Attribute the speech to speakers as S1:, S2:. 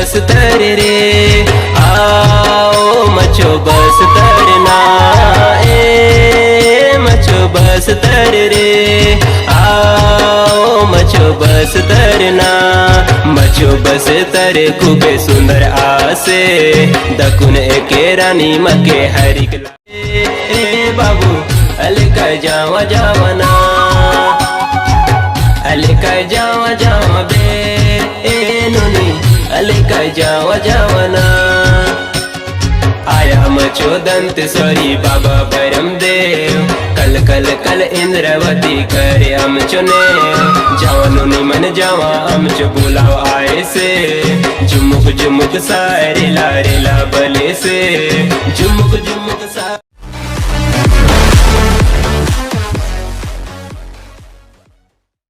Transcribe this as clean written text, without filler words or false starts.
S1: बस्तर रे, आओ मचो बस्तर ना, ए मचो बस्तर रे, आओ मचो बस्तर ना। मचो बस्तर खूबे सुंदर आसे, दकुन एके रानी मके हरिक ए बाबू अलका जावा जावा ना, अलका जावा जावा बे ए नुनी अलका जावा जावा ना। आया मचो दंत सॉरी बाबा बरमदेव, कल कल कल इंद्रवती करे अमचो ने, जावा नुनी मन जावा अमचो बुलाओ आए से, झुमुक झुमुक सा रेला रेला बले से, झुमुक झुमुक सा।